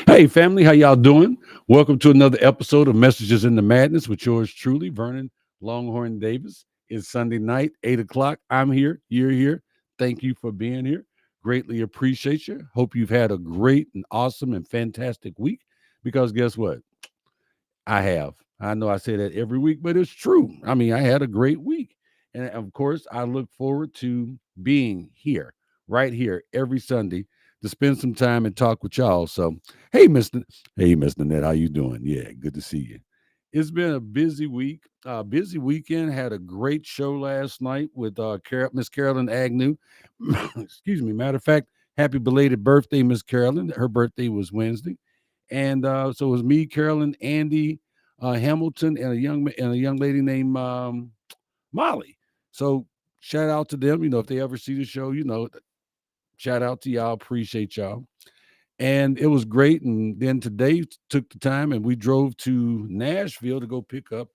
Hey, family, how y'all doing? Welcome to another episode of Messages in the Madness with yours truly, Vernon Longhorn Davis. It's Sunday night, 8 o'clock. I'm here. You're here. Thank you for being here. Greatly appreciate you. Hope you've had a great and awesome and fantastic week because guess what? I have. I know I say that every week, but it's true. I mean, I had a great week. And of course, I look forward to being here, right here every Sunday to spend some time and talk with y'all. So, hey, Mr. Hey, Mr. Net, how you doing? Yeah, good to see you. It's been a busy week, busy weekend. Had a great show last night with Miss Carolyn Agnew. Excuse me. Matter of fact, happy belated birthday, Miss Carolyn. Her birthday was Wednesday, and so it was me, Carolyn, Andy, Hamilton, and a young lady named Molly. So shout out to them. If they ever see the show, shout out to y'all. Appreciate y'all. And it was great. And then today took the time and we drove to Nashville to go pick up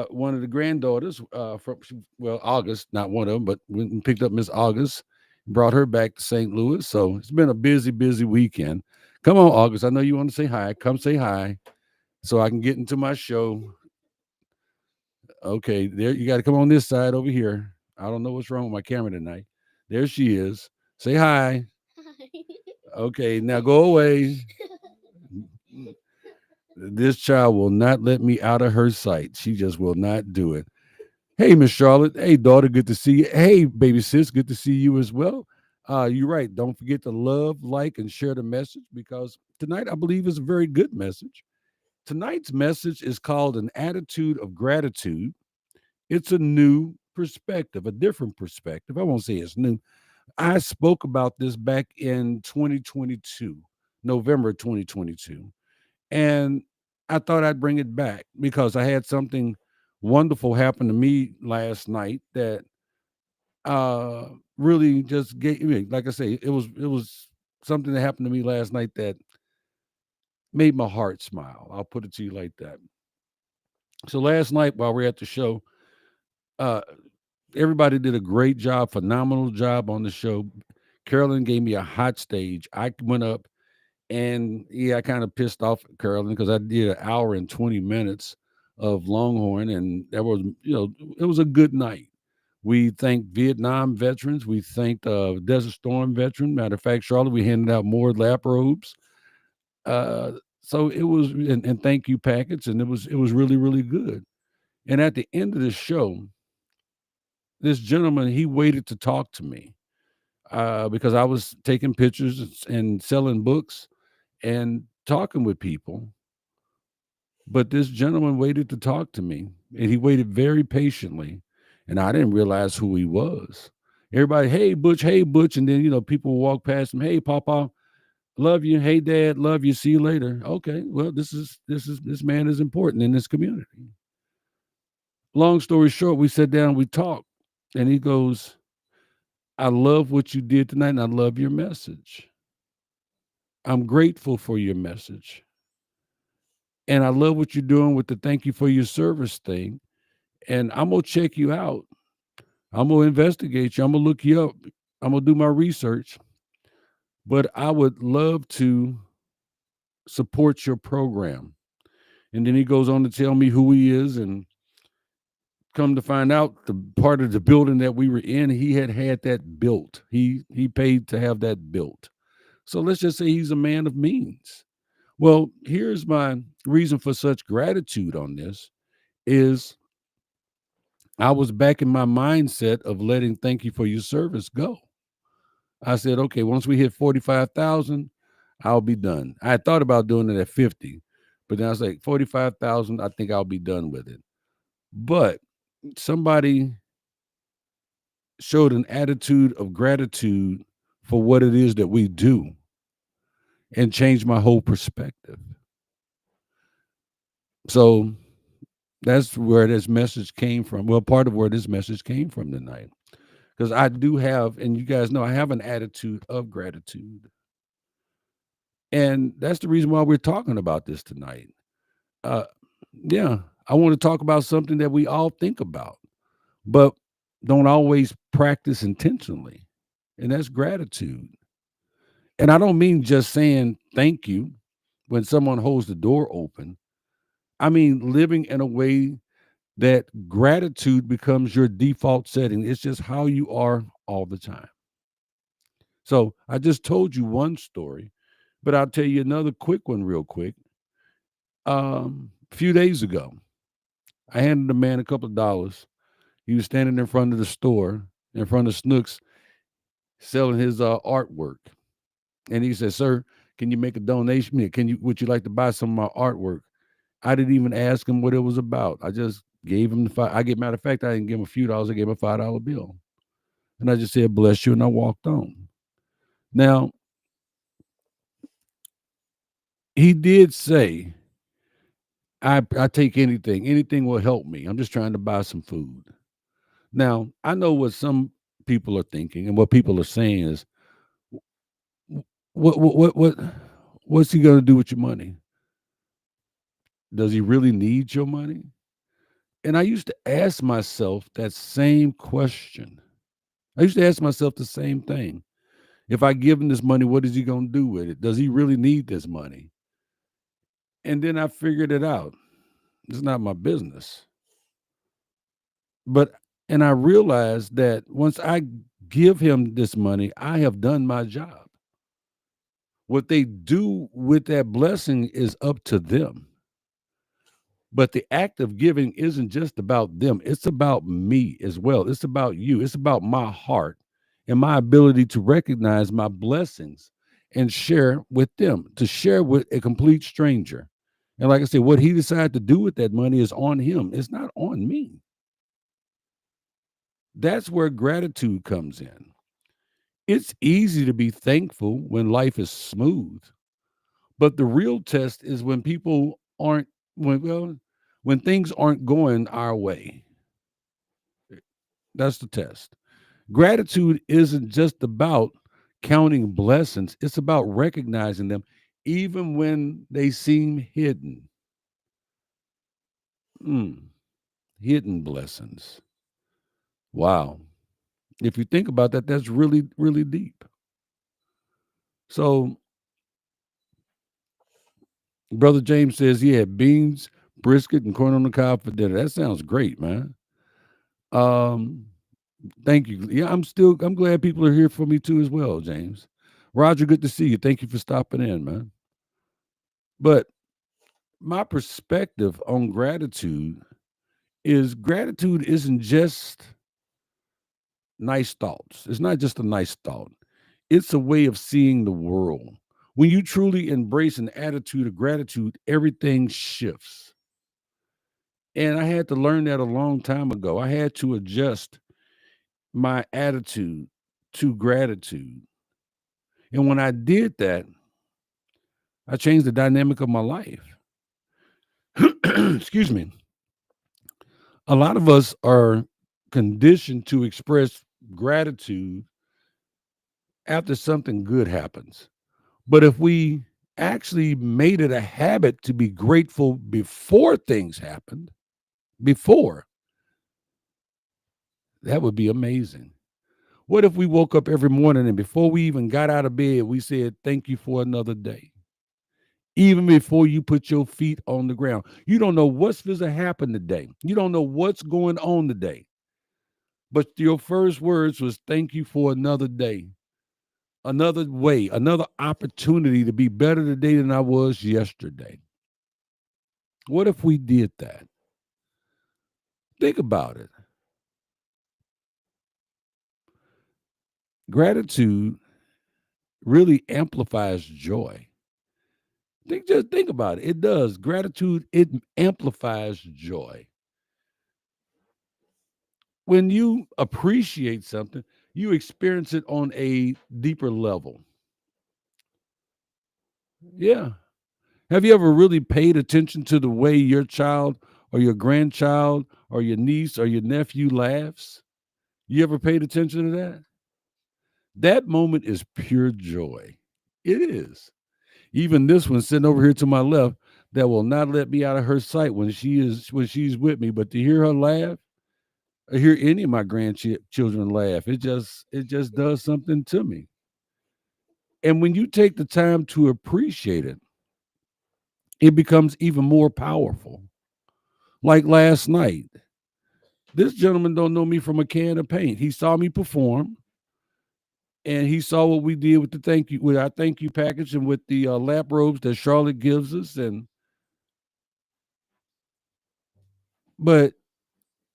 one of the granddaughters from August, not one of them, but went and picked up Miss August, brought her back to St. Louis. So it's been a busy, busy weekend. Come on, August. I know you want to say hi. Come say hi so I can get into my show. Okay, there you got to come on this side over here. I don't know what's wrong with my camera tonight. There she is. Say hi. Okay, now go away. This child will not let me out of her sight. She just will not do it. Hey, Miss Charlotte. Hey, daughter. Good to see you. Hey, baby sis. Good to see you as well. You're right. Don't forget to love, like, and share the message because tonight I believe is a very good message. Tonight's message is called an attitude of gratitude. It's a new perspective, a different perspective. I won't say it's new. I spoke about this back in 2022, November 2022. And I thought I'd bring it back because I had something wonderful happen to me last night that uh really just gave me, like I say, it was something that happened to me last night that made my heart smile. I'll put it to you like that. So last night while we are at the show, uh everybody did a great job, phenomenal job on the show. Carolyn gave me a hot stage. I went up and yeah, I kind of pissed off Carolyn because I did an hour and 20 minutes of Longhorn, and that was, it was a good night. We thanked Vietnam veterans. We thanked Desert Storm veteran. Matter of fact, Charlotte, we handed out more lap robes. Uh, so it was, and thank you packets, and it was really really good. And at the end of the show, this gentleman he waited to talk to me because I was taking pictures and selling books and talking with people. But this gentleman waited to talk to me, and he waited very patiently, and I didn't realize who he was. Everybody, hey Butch, and then people walk past him. Hey, Papa, love you. Hey, Dad, love you. See you later. Okay, well, this man is important in this community. Long story short, we sat down, we talked, and he goes, "I love what you did tonight, and I love your message. I'm grateful for your message, and I love what you're doing with the thank you for your service thing. And I'm gonna check you out. I'm gonna investigate you. I'm gonna look you up. I'm gonna do my research. But I would love to support your program." And then he goes on to tell me who he is, and come to find out, the part of the building that we were in, he had that built. He paid to have that built. So let's just say he's a man of means. Well, here's my reason for such gratitude on this is I was back in my mindset of letting thank you for your service go. I said, okay, once we hit 45,000, I'll be done. I had thought about doing it at 50, but then I was like, 45,000, I think I'll be done with it. But somebody showed an attitude of gratitude for what it is that we do and changed my whole perspective. So that's where this message came from. Well, part of where this message came from tonight. Because I do have, and you guys know, I have an attitude of gratitude. And that's the reason why we're talking about this tonight. Uh, yeah, I want to talk about something that we all think about, but don't always practice intentionally. And that's gratitude. And I don't mean just saying thank you. when someone holds the door open. I mean, living in a way that gratitude becomes your default setting. It's just how you are all the time. So I just told you one story, but I'll tell you another quick one real quick. A few days ago, I handed a man a couple of dollars. He was standing in front of the store, in front of Snooks, selling his artwork. And he said, "Sir, can you make a donation? Would you like to buy some of my artwork?" I didn't even ask him what it was about. I just gave him the five. Matter of fact, I didn't give him a few dollars. I gave him a $5 bill. And I just said, "Bless you," and I walked on. Now, he did say, I take anything. Anything will help me. I'm just trying to buy some food. Now, I know what some people are thinking and what people are saying is, what what's he gonna do with your money? Does he really need your money? And I used to ask myself that same question. I used to ask myself the same thing. If I give him this money, what is he gonna do with it? Does he really need this money? And then I figured it out. It's not my business. But and I realized that once I give him this money, I have done my job. What they do with that blessing is up to them. But the act of giving isn't just about them, it's about me as well. It's about you. It's about my heart and my ability to recognize my blessings and share with them, to share with a complete stranger. And like I said, what he decided to do with that money is on him. It's not on me. That's where gratitude comes in. It's easy to be thankful when life is smooth, but the real test is when people aren't when well, when things aren't going our way. That's the test. Gratitude isn't just about counting blessings, it's about recognizing them even when they seem hidden. Mm, hidden blessings. Wow. If you think about that, that's really, really deep. So, Brother James says he had beans, brisket, and corn on the cob for dinner. That sounds great, man. Um, Thank you. Yeah, I'm glad people are here for me too as well, James. Roger, good to see you. Thank you for stopping in, man. But my perspective on gratitude isn't just nice thoughts. It's not just a nice thought. It's a way of seeing the world. When you truly embrace an attitude of gratitude, everything shifts. And I had to learn that a long time ago. I had to adjust my attitude to gratitude. And when I did that, I changed the dynamic of my life. Excuse me. A lot of us are conditioned to express gratitude after something good happens. But if we actually made it a habit to be grateful before things happened, before, that would be amazing. What if we woke up every morning and before we even got out of bed, we said, "Thank you for another day"? Even before you put your feet on the ground. You don't know what's going to happen today. You don't know what's going on today. But your first words was thank you for another day, another way, another opportunity to be better today than I was yesterday. What if we did that? Think about it. Gratitude really amplifies joy. Just think about it. It does. Gratitude, it amplifies joy. When you appreciate something, you experience it on a deeper level. Yeah. Have you ever really paid attention to the way your child or your grandchild or your niece or your nephew laughs? You ever paid attention to that? That moment is pure joy. It is. Even this one sitting over here to my left that will not let me out of her sight when she's with me, but to hear her laugh, or hear any of my grandchildren laugh, it just does something to me. And when you take the time to appreciate it, it becomes even more powerful. Like last night, this gentleman don't know me from a can of paint. He saw me perform, and he saw what we did with the thank you, with our thank you package, and with the lap robes that Charlotte gives us. And but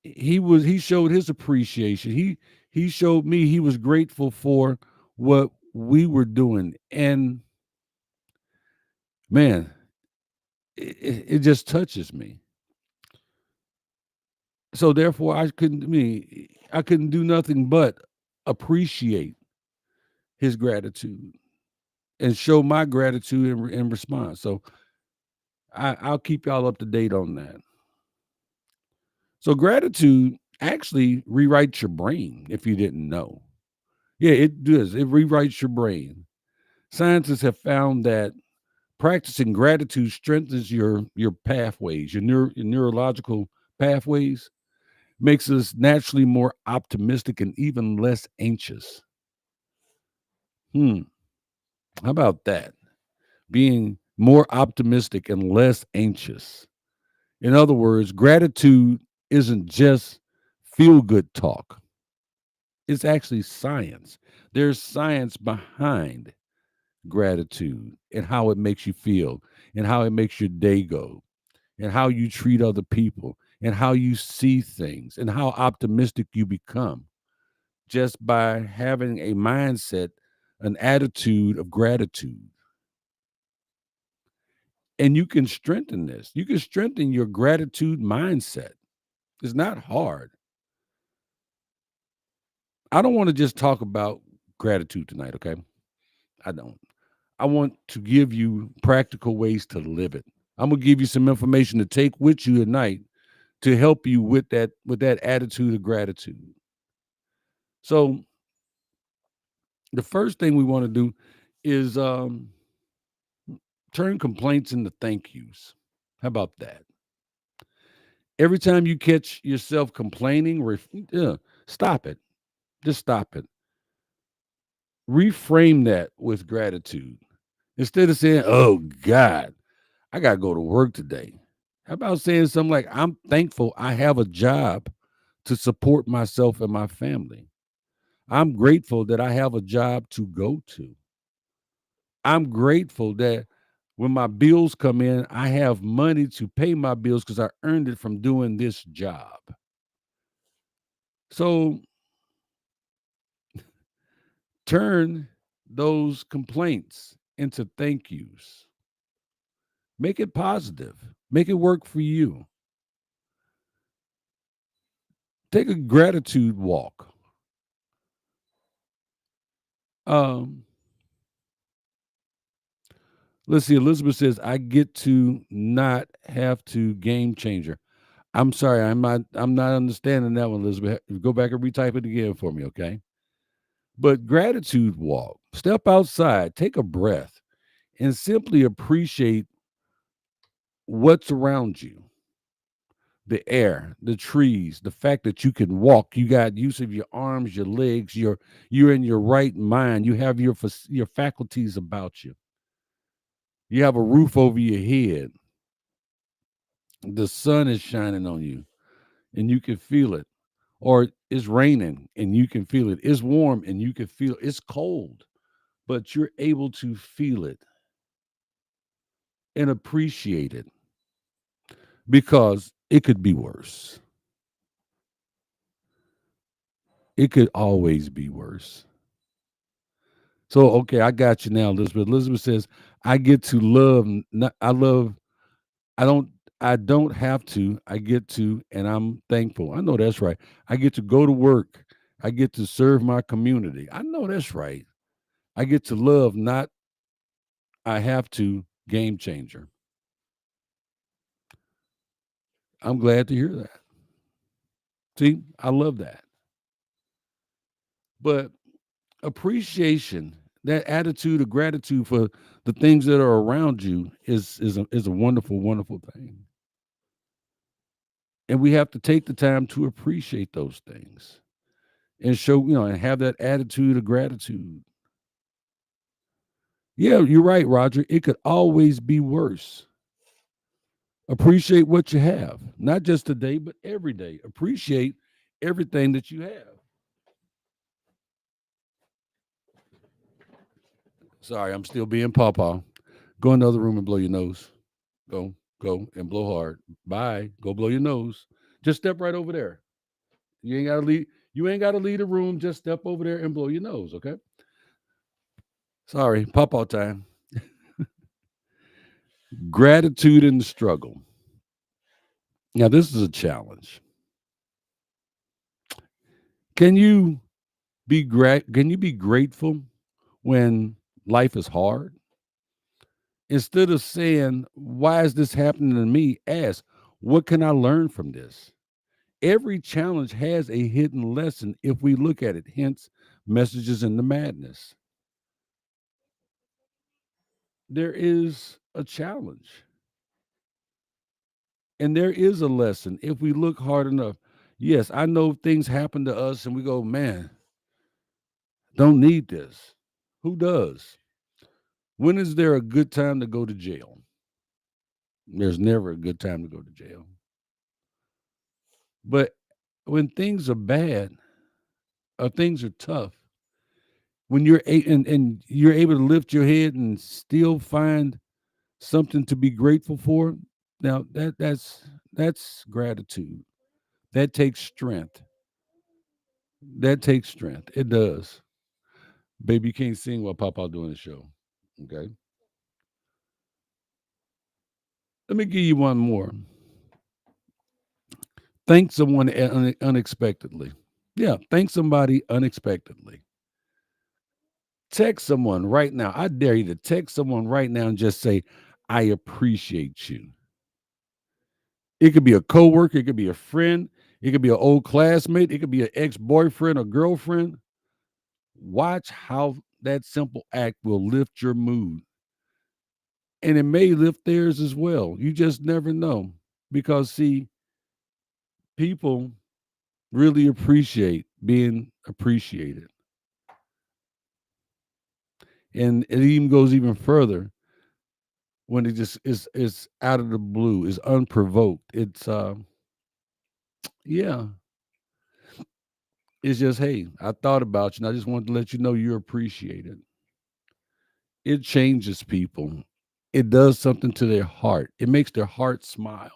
he showed his appreciation. He showed me he was grateful for what we were doing, and man, it just touches me. So therefore, I couldn't do nothing but appreciate his gratitude and show my gratitude in response. So I'll keep y'all up to date on that. So gratitude actually rewrites your brain if you didn't know. Yeah, it does. It rewrites your brain. Scientists have found that practicing gratitude strengthens your pathways, your neurological pathways, makes us naturally more optimistic and even less anxious. Hmm. How about that? Being more optimistic and less anxious. In other words, gratitude isn't just feel good talk. It's actually science. There's science behind gratitude and how it makes you feel and how it makes your day go and how you treat other people and how you see things and how optimistic you become just by having a mindset, an attitude of gratitude. And you can strengthen this. You can strengthen your gratitude mindset. It's not hard. I don't want to just talk about gratitude tonight, okay? I don't. I want to give you practical ways to live it. I'm gonna give you some information to take with you tonight to help you with that attitude of gratitude. So the first thing we want to do is turn complaints into thank yous. How about that? Every time you catch yourself complaining, stop it. Just stop it. Reframe that with gratitude. Instead of saying, oh God, I got to go to work today. How about saying something like, I'm thankful I have a job to support myself and my family. I'm grateful that I have a job to go to. I'm grateful that when my bills come in, I have money to pay my bills because I earned it from doing this job. So turn those complaints into thank yous. Make it positive. Make it work for you. Take a gratitude walk. Um, let's see. Elizabeth says, I get to not have to game changer. I'm sorry, I'm not understanding that one, Elizabeth. Go back and retype it again for me, okay? But gratitude walk. Step outside, take a breath, and simply appreciate what's around you. The air, the trees, the fact that you can walk, you got use of your arms, your legs, you're in your right mind, you have your faculties about you. You have a roof over your head. The sun is shining on you and you can feel it. Or it's raining and you can feel it. It's warm and you can feel it. It's cold, but you're able to feel it and appreciate it because it could be worse. It could always be worse. So, okay, I got you now, Elizabeth. Elizabeth says, I get to love, I love, I don't, I don't have to, I get to, and I'm thankful. I know that's right. I get to go to work. I get to serve my community. I know that's right. I get to love, not I have to, game changer. I'm glad to hear that. See, I love that. But appreciation, that attitude of gratitude for the things that are around you is a wonderful, wonderful thing. And we have to take the time to appreciate those things and show, and have that attitude of gratitude. Yeah, you're right, Roger. It could always be worse. Appreciate what you have, not just today, but every day. Appreciate everything that you have. Sorry, I'm still being pawpaw. Go in the other room and blow your nose. Go and blow hard. Bye. Go blow your nose. Just step right over there. You ain't gotta leave. You ain't gotta leave the room. Just step over there and blow your nose. Okay. Sorry, pawpaw time. Gratitude in the struggle. Now, this is a challenge. Can you can you be grateful when life is hard? Instead of saying, why is this happening to me? Ask, what can I learn from this? Every challenge has a hidden lesson if we look at it, hence messages in the madness. There is a challenge and there is a lesson if we look hard enough. Yes, I know things happen to us and we go, man, don't need this. Who does? When is there a good time to go to jail? There's never a good time to go to jail. But when things are bad or things are tough, when and you're able to lift your head and still find something to be grateful for, now that's gratitude. That takes strength. That takes strength. It does. Baby, you can't sing while Papa doing the show. Okay. Let me give you one more. Thank someone unexpectedly. Yeah, thank somebody unexpectedly. Text someone right now. I dare you to text someone right now and just say, I appreciate you. It could be a coworker, it could be a friend, it could be an old classmate, it could be an ex-boyfriend or girlfriend. Watch how that simple act will lift your mood. And it may lift theirs as well. You just never know. Because see, people really appreciate being appreciated. And it even goes even further when it just is out of the blue, is unprovoked. It's yeah, it's just, hey, I thought about you and I just wanted to let you know you're appreciated. It changes people. It does something to their heart. It makes their heart smile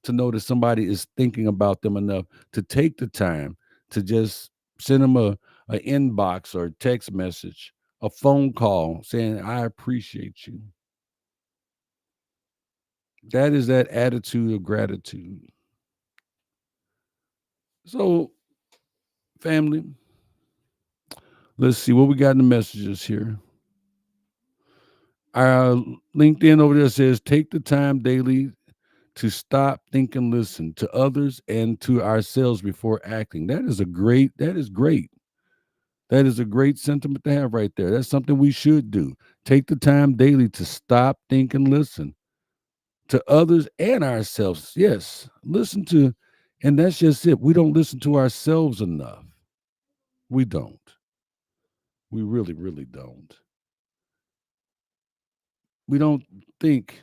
to know that somebody is thinking about them enough to take the time to just send them a inbox or a text message, a phone call saying, I appreciate you. That is that attitude of gratitude. So, family, let's see what we got in the messages here. Our LinkedIn over there says, take the time daily to stop, think, and listen to others and to ourselves before acting. That is great. That is a great sentiment to have right there. That's something we should do. Take the time daily to stop, think, and listen to others and ourselves. Yes, listen to, and that's just it. We don't listen to ourselves enough. We don't. We really, really don't. We don't think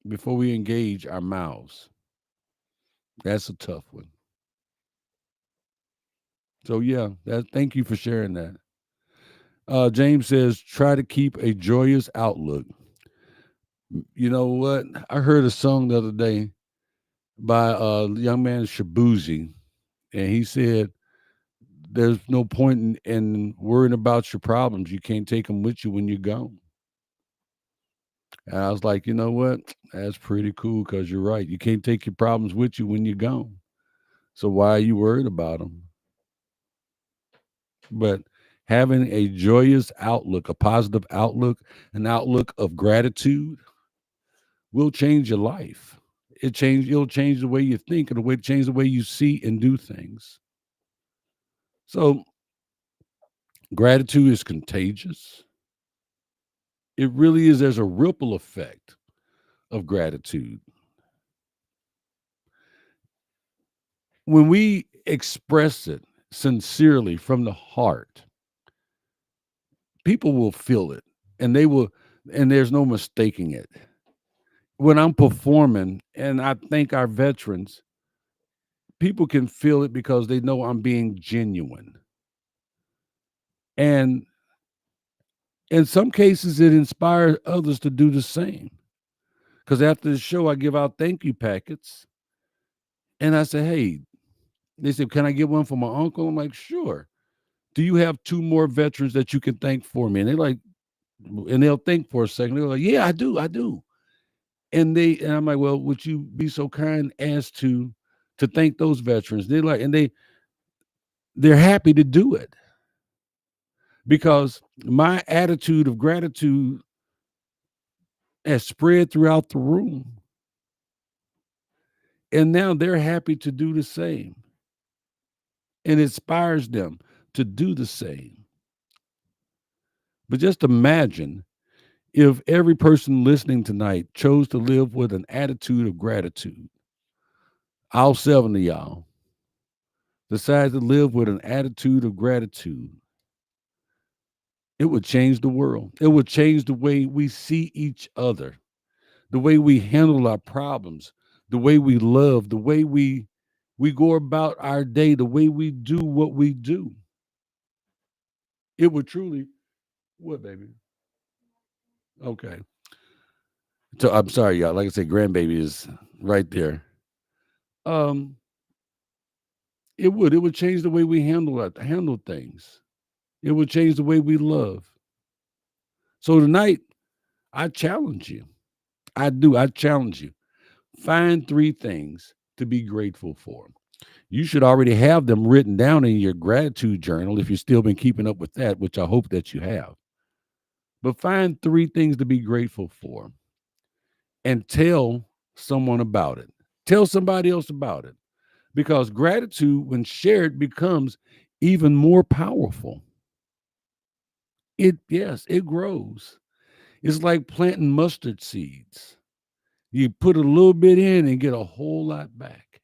before we engage our mouths. That's a tough one. So yeah, thank you for sharing that. James says, try to keep a joyous outlook. You know what? I heard a song the other day by a young man Shabuzi, and he said, "There's no point in worrying about your problems. You can't take them with you when you're gone." And I was like, you know what? That's pretty cool because you're right. You can't take your problems with you when you're gone. So why are you worried about them? But having a joyous outlook, a positive outlook, an outlook of gratitude will change your life. It'll change the way you think and the way change the way you see and do things. So gratitude is contagious. It really is. There's a ripple effect of gratitude. When we express it sincerely from the heart, people will feel it and they will, and there's no mistaking it. when I'm performing, and I thank our veterans, people can feel it because they know I'm being genuine. And in some cases, it inspires others to do the same. Because after the show, I give out thank you packets. And I say, hey, they said, can I get one for my uncle? I'm like, sure. Do you have two more veterans that you can thank for me? And they're like, and they'll think for a second. They're like, yeah, I do. And I'm like, well, would you be so kind as to thank those veterans? They're like, and they're happy to do it because my attitude of gratitude has spread throughout the room. And now they're happy to do the same and inspires them to do the same. But just imagine if every person listening tonight chose to live with an attitude of gratitude. All seven of y'all decide to live with an attitude of gratitude. It would change the world. It would change the way we see each other, the way we handle our problems, the way we love, the way we go about our day, the way we do what we do. It would truly what, baby? Okay. So I'm sorry, y'all. Like I said, grandbaby is right there. Um, it would change the way we handle things. It would change the way we love. So tonight, I challenge you. I do. I challenge you. Find three things to be grateful for. You should already have them written down in your gratitude journal if you've still been keeping up with that, which I hope that you have. But find three things to be grateful for and tell someone about it. Tell somebody else about it because gratitude, when shared, becomes even more powerful. Yes, it grows. It's like planting mustard seeds. You put a little bit in and get a whole lot back.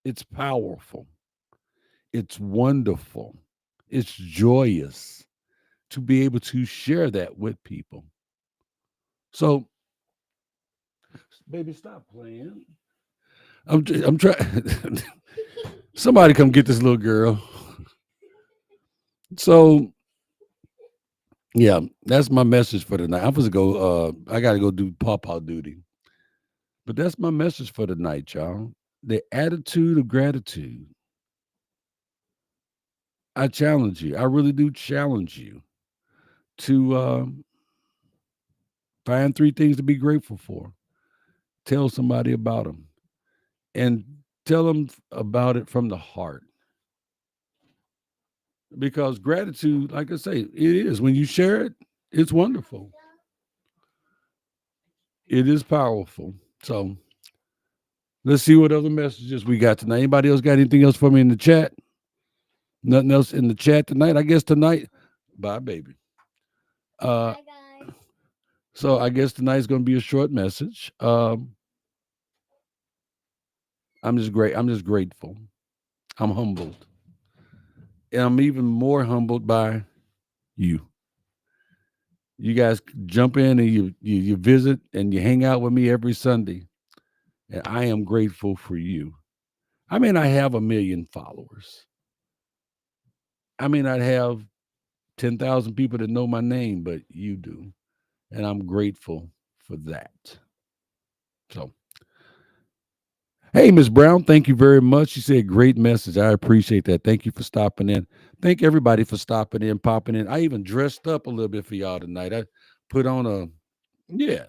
It's powerful. It's wonderful. It's joyous to be able to share that with people. So, baby, stop playing. I'm trying. Somebody come get this little girl. So, yeah, that's my message for tonight. I'm supposed to go. I got to go do pawpaw duty, but that's my message for tonight, y'all. The attitude of gratitude. I challenge you. I really do challenge you to find three things to be grateful for. Tell somebody about them and tell them about it from the heart. Because gratitude, like I say, it is. When you share it, it's wonderful. It is powerful. So let's see what other messages we got tonight. Anybody else got anything else for me in the chat? Nothing else in the chat tonight? I guess tonight, bye, baby. Uh, so I guess tonight's going to be a short message. I'm just great. I'm just grateful. I'm humbled. And I'm even more humbled by you. You guys jump in and you visit and you hang out with me every Sunday. And I am grateful for you. I may not have a million followers. I may not have 10,000 people that know my name, but you do. And I'm grateful for that. So, hey, Miss Brown, thank you very much. She said, great message. I appreciate that. Thank you for stopping in. Thank everybody for stopping in, popping in. I even dressed up a little bit for y'all tonight. I put on yeah.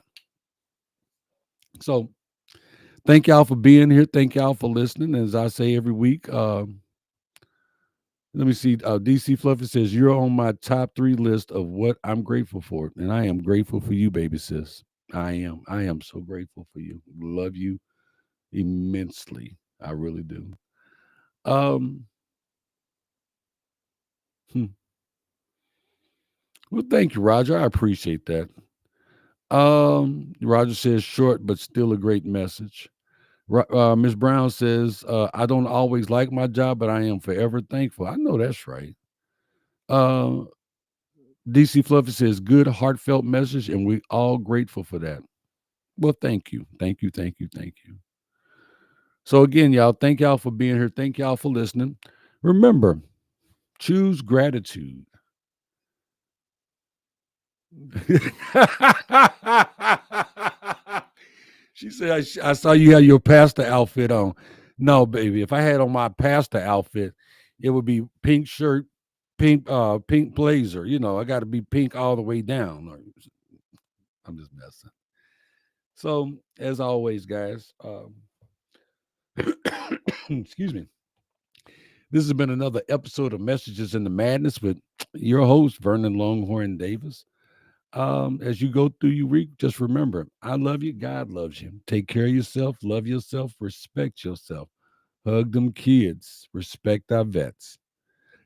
So, thank y'all for being here. Thank y'all for listening. As I say every week, let me see. DC Fluffy says, you're on my top three list of what I'm grateful for. And I am grateful for you, baby sis. I am. I am so grateful for you. Love you immensely. I really do. Um, hmm. Well, thank you, Roger. I appreciate that. Roger says short, but still a great message. Miss Brown says, I don't always like my job, but I am forever thankful. I know that's right. Uh, DC Fluffy says, good, heartfelt message, and we all grateful for that. Well, thank you. Thank you. Thank you. Thank you. So again, y'all, thank y'all for being here. Thank y'all for listening. Remember, choose gratitude. She said, I saw you have your pastor outfit on. No, baby. If I had on my pastor outfit, it would be pink shirt, pink blazer. You know, I got to be pink all the way down. I'm just messing. So, as always, guys, excuse me. This has been another episode of Messages in the Madness with your host, Vernon Longhorn Davis. As you go through your week, just remember, I love you. God loves you. Take care of yourself. Love yourself. Respect yourself. Hug them kids. Respect our vets.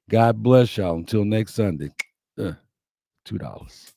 God bless y'all. Until next Sunday. $2.